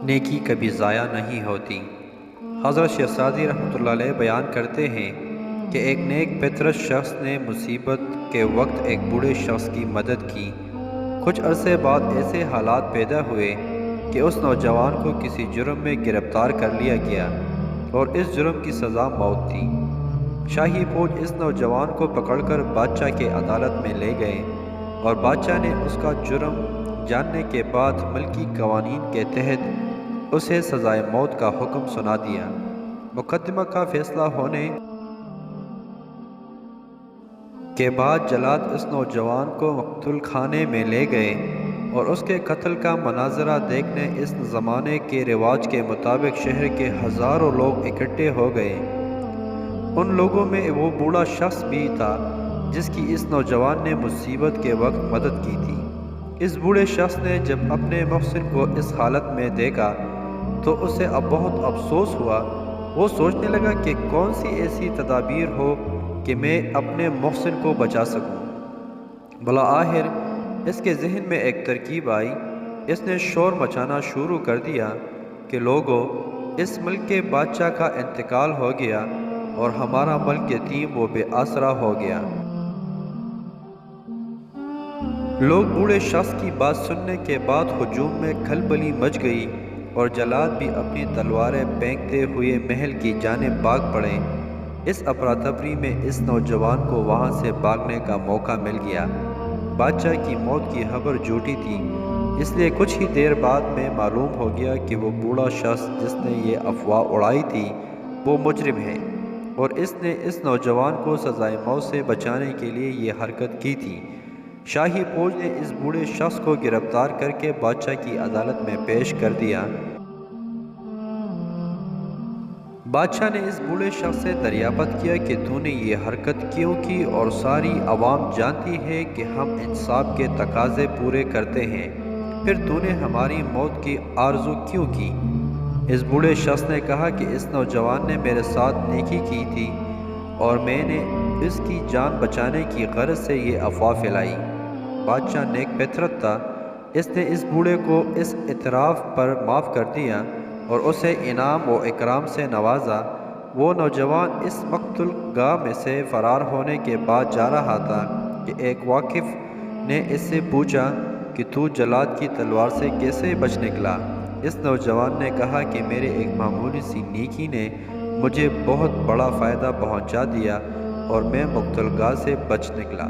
نیکی کبھی ضائع نہیں ہوتی۔ حضرت شیخ سعدی رحمۃ اللہ علیہ بیان کرتے ہیں کہ ایک نیک فطرت شخص نے مصیبت کے وقت ایک بوڑھے شخص کی مدد کی۔ کچھ عرصے بعد ایسے حالات پیدا ہوئے کہ اس نوجوان کو کسی جرم میں گرفتار کر لیا گیا اور اس جرم کی سزا موت تھی۔ شاہی فوج اس نوجوان کو پکڑ کر بادشاہ کے عدالت میں لے گئے اور بادشاہ نے اس کا جرم جاننے کے بعد ملکی قوانین کے تحت اسے سزائے موت کا حکم سنا دیا۔ مقدمہ کا فیصلہ ہونے کے بعد جلاد اس نوجوان کو مقتل خانے میں لے گئے اور اس کے قتل کا مناظرہ دیکھنے اس زمانے کے رواج کے مطابق شہر کے ہزاروں لوگ اکٹھے ہو گئے۔ ان لوگوں میں وہ بوڑھا شخص بھی تھا جس کی اس نوجوان نے مصیبت کے وقت مدد کی تھی۔ اس بوڑھے شخص نے جب اپنے محسن کو اس حالت میں دیکھا تو اسے اب بہت افسوس ہوا۔ وہ سوچنے لگا کہ کون سی ایسی تدابیر ہو کہ میں اپنے محسن کو بچا سکوں۔ بالآخر اس کے ذہن میں ایک ترکیب آئی۔ اس نے شور مچانا شروع کر دیا کہ لوگوں، اس ملک کے بادشاہ کا انتقال ہو گیا اور ہمارا ملک یتیم و بے آسرا ہو گیا۔ لوگ بوڑھے شخص کی بات سننے کے بعد ہجوم میں کھلبلی مچ گئی اور جلاد بھی اپنی تلواریں پھینکتے ہوئے محل کی جانب بھاگ پڑے۔ اس افراتفری میں اس نوجوان کو وہاں سے بھاگنے کا موقع مل گیا۔ بادشاہ کی موت کی خبر جھوٹی تھی، اس لیے کچھ ہی دیر بعد میں معلوم ہو گیا کہ وہ بوڑھا شخص جس نے یہ افواہ اڑائی تھی وہ مجرم ہے اور اس نے اس نوجوان کو سزائے موت سے بچانے کے لیے یہ حرکت کی تھی۔ شاہی فوج نے اس بوڑھے شخص کو گرفتار کر کے بادشاہ کی عدالت میں پیش کر دیا۔ بادشاہ نے اس بوڑھے شخص سے دریافت کیا کہ تو نے یہ حرکت کیوں کی اور ساری عوام جانتی ہے کہ ہم انصاف کے تقاضے پورے کرتے ہیں، پھر تو نے ہماری موت کی آرزو کیوں کی؟ اس بوڑھے شخص نے کہا کہ اس نوجوان نے میرے ساتھ نیکی کی تھی اور میں نے اس کی جان بچانے کی غرض سے یہ افواہ پھیلائی۔ بادشاہ نیک فطرت تھا، اس نے اس بوڑھے کو اس اعتراف پر معاف کر دیا اور اسے انعام و اکرام سے نوازا۔ وہ نوجوان اس مقتل گاہ میں سے فرار ہونے کے بعد جا رہا تھا کہ ایک واقف نے اس سے پوچھا کہ تو جلاد کی تلوار سے کیسے بچ نکلا؟ اس نوجوان نے کہا کہ میرے ایک معمولی سی نیکی نے مجھے بہت بڑا فائدہ پہنچا دیا اور میں مقتل گاہ سے بچ نکلا۔